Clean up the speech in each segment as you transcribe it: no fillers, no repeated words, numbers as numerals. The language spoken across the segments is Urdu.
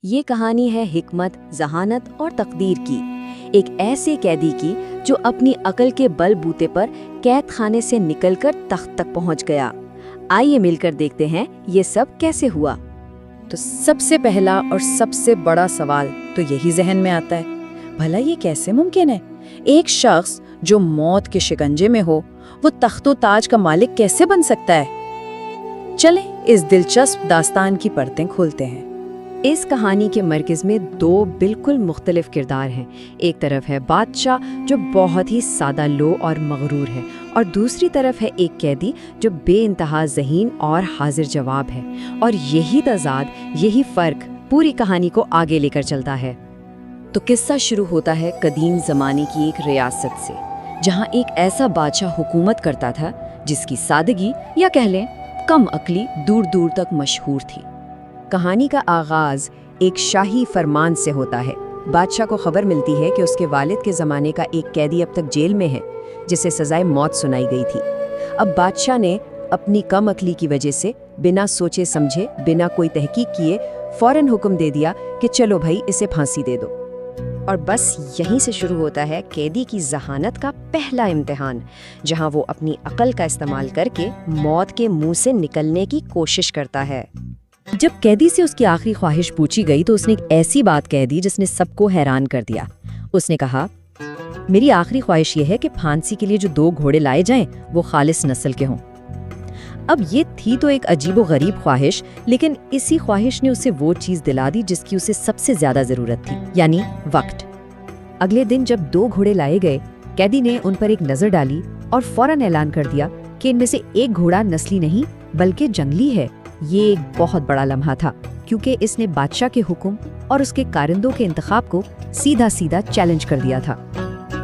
یہ کہانی ہے حکمت، ذہانت اور تقدیر کی، ایک ایسے قیدی کی جو اپنی عقل کے بل بوتے پر قید خانے سے نکل کر تخت تک پہنچ گیا۔ آئیے مل کر دیکھتے ہیں یہ سب کیسے ہوا۔ تو سب سے پہلا اور سب سے بڑا سوال تو یہی ذہن میں آتا ہے، بھلا یہ کیسے ممکن ہے؟ ایک شخص جو موت کے شکنجے میں ہو، وہ تخت و تاج کا مالک کیسے بن سکتا ہے؟ چلیں اس دلچسپ داستان کی پرتیں کھولتے ہیں۔ اس کہانی کے مرکز میں دو بالکل مختلف کردار ہیں۔ ایک طرف ہے بادشاہ جو بہت ہی سادہ لو اور مغرور ہے، اور دوسری طرف ہے ایک قیدی جو بے انتہا ذہین اور حاضر جواب ہے، اور یہی تضاد، یہی فرق پوری کہانی کو آگے لے کر چلتا ہے۔ تو قصہ شروع ہوتا ہے قدیم زمانے کی ایک ریاست سے، جہاں ایک ایسا بادشاہ حکومت کرتا تھا جس کی سادگی یا کہہ لیں کم عقلی دور دور تک مشہور تھی۔ کہانی کا آغاز ایک شاہی فرمان سے ہوتا ہے۔ بادشاہ کو خبر ملتی ہے کہ اس کے والد کے زمانے کا ایک قیدی اب تک جیل میں ہے، جسے سزائے موت سنائی گئی تھی۔ اب بادشاہ نے اپنی کم عقلی کی وجہ سے بنا سوچے سمجھے، بنا کوئی تحقیق کیے فوراً حکم دے دیا کہ چلو بھائی اسے پھانسی دے دو۔ اور بس یہیں سے شروع ہوتا ہے قیدی کی ذہانت کا پہلا امتحان، جہاں وہ اپنی عقل کا استعمال کر کے موت کے منہ سے نکلنے کی کوشش کرتا ہے۔ جب قیدی سے اس کی آخری خواہش پوچھی گئی تو اس نے ایک ایسی بات کہہ دی جس نے سب کو حیران کر دیا۔ اس نے کہا، میری آخری خواہش یہ ہے کہ پھانسی کے لیے جو 2 گھوڑے لائے جائیں وہ خالص نسل کے ہوں۔ اب یہ تھی تو ایک عجیب و غریب خواہش، لیکن اسی خواہش نے اسے وہ چیز دلا دی جس کی اسے سب سے زیادہ ضرورت تھی، یعنی وقت۔ اگلے دن جب 2 گھوڑے لائے گئے، قیدی نے ان پر ایک نظر ڈالی اور فوراً اعلان کر دیا کہ ان میں سے ایک گھوڑا نسلی نہیں بلکہ جنگلی ہے۔ یہ ایک بہت بڑا لمحہ تھا، کیونکہ اس نے بادشاہ کے حکم اور اس کے کارندوں کے انتخاب کو سیدھا سیدھا چیلنج کر دیا تھا۔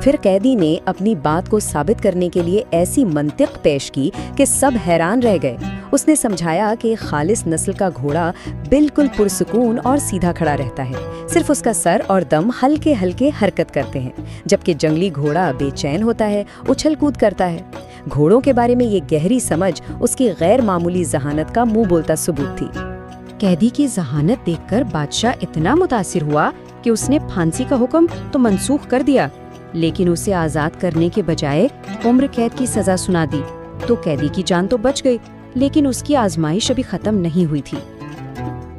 پھر قیدی نے اپنی بات کو ثابت کرنے کے لیے ایسی منطق پیش کی کہ سب حیران رہ گئے۔ اس نے سمجھایا کہ خالص نسل کا گھوڑا بالکل پرسکون اور سیدھا کھڑا رہتا ہے، صرف اس کا سر اور دم ہلکے ہلکے حرکت کرتے ہیں، جبکہ جنگلی گھوڑا بے چین ہوتا ہے، اچھل کود کرتا ہے۔ گھوڑوں کے بارے میں یہ گہری سمجھ اس کی غیر معمولی ذہانت کا منہ بولتا ثبوت تھی۔ قیدی کی ذہانت دیکھ کر بادشاہ اتنا متاثر ہوا کہ اس نے پھانسی کا حکم تو منسوخ کر دیا، لیکن اسے آزاد کرنے کے بجائے عمر قید کی سزا سنا دی۔ تو قیدی کی جان تو بچ گئی، لیکن اس کی آزمائش ابھی ختم نہیں ہوئی تھی۔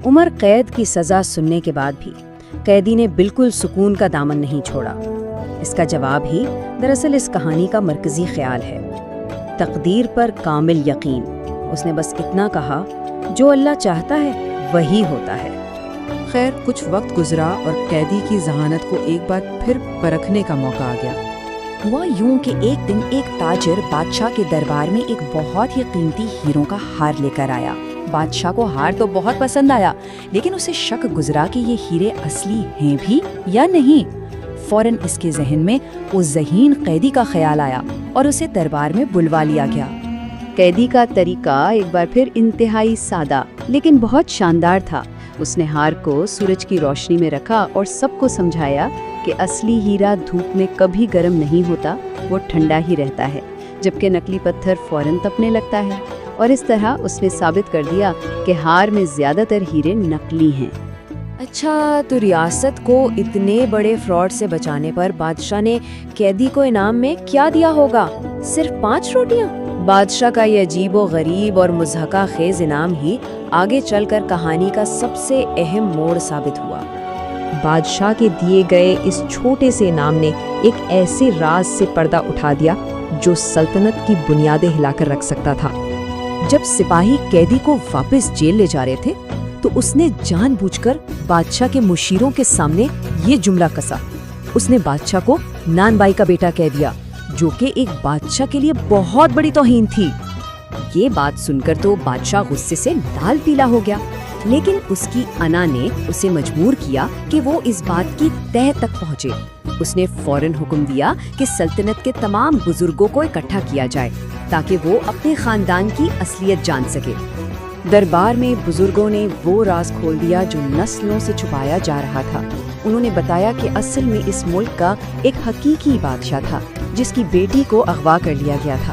عمر قید کی سزا سننے کے بعد بھی قیدی نے بالکل سکون کا دامن نہیں چھوڑا۔ اس کا جواب ہی دراصل اس کہانی کا مرکزی خیال ہے، تقدیر پر کامل یقین۔ اس نے بس اتنا کہا، جو اللہ چاہتا ہے وہی ہوتا ہے۔ خیر، کچھ وقت گزرا اور قیدی کی ذہانت کو ایک بار پھر پرکھنے کا موقع آ گیا۔ ہوا یوں کہ ایک دن ایک تاجر بادشاہ کے دربار میں ایک بہت ہی قیمتی ہیروں کا ہار لے کر آیا۔ بادشاہ کو ہار تو بہت پسند آیا، لیکن اسے شک گزرا کہ یہ ہیرے اصلی ہیں بھی یا نہیں۔ فوراً اس کے ذہن میں وہ ذہین قیدی کا خیال آیا اور اسے دربار میں بلوا لیا گیا۔ قیدی کا طریقہ ایک بار پھر انتہائی سادہ لیکن بہت شاندار تھا۔ اس نے ہار کو سورج کی روشنی میں رکھا اور سب کو سمجھایا کہ اصلی ہیرا دھوپ میں کبھی گرم نہیں ہوتا، وہ ٹھنڈا ہی رہتا ہے، جبکہ نقلی پتھر فوراً تپنے لگتا ہے۔ اور اس طرح اس نے ثابت کر دیا کہ ہار میں زیادہ تر ہیرے نقلی ہیں۔ اچھا، تو ریاست کو اتنے بڑے فراڈ سے بچانے پر بادشاہ نے قیدی کو انعام میں کیا دیا ہوگا؟ صرف 5 روٹیاں؟ بادشاہ کا یہ عجیب و غریب اور مضحکہ خیز انعام ہی آگے چل کر کہانی کا سب سے اہم موڑ ثابت ہوا۔ بادشاہ کے دیے گئے اس چھوٹے سے انعام نے ایک ایسے راز سے پردہ اٹھا دیا جو سلطنت کی بنیادیں ہلا کر رکھ سکتا تھا۔ جب سپاہی قیدی کو واپس جیل لے جا رہے تھے تو اس نے جان بوجھ کر بادشاہ کے مشیروں کے سامنے یہ جملہ کسا۔ اس نے بادشاہ کو نان بائی کا بیٹا کہہ دیا، جو کہ ایک بادشاہ کے لیے بہت بڑی توہین تھی۔ یہ بات سن کر تو بادشاہ غصے سے لال پیلا ہو گیا، لیکن اس کی انا نے اسے مجبور کیا کہ وہ اس بات کی تہہ تک پہنچے۔ اس نے فوراً حکم دیا کہ سلطنت کے تمام بزرگوں کو اکٹھا کیا جائے تاکہ وہ اپنے خاندان کی اصلیت جان سکے۔ دربار میں بزرگوں نے وہ راز کھول دیا جو نسلوں سے چھپایا جا رہا تھا۔ انہوں نے بتایا کہ اصل میں اس ملک کا ایک حقیقی بادشاہ تھا جس کی بیٹی کو اغوا کر لیا گیا تھا۔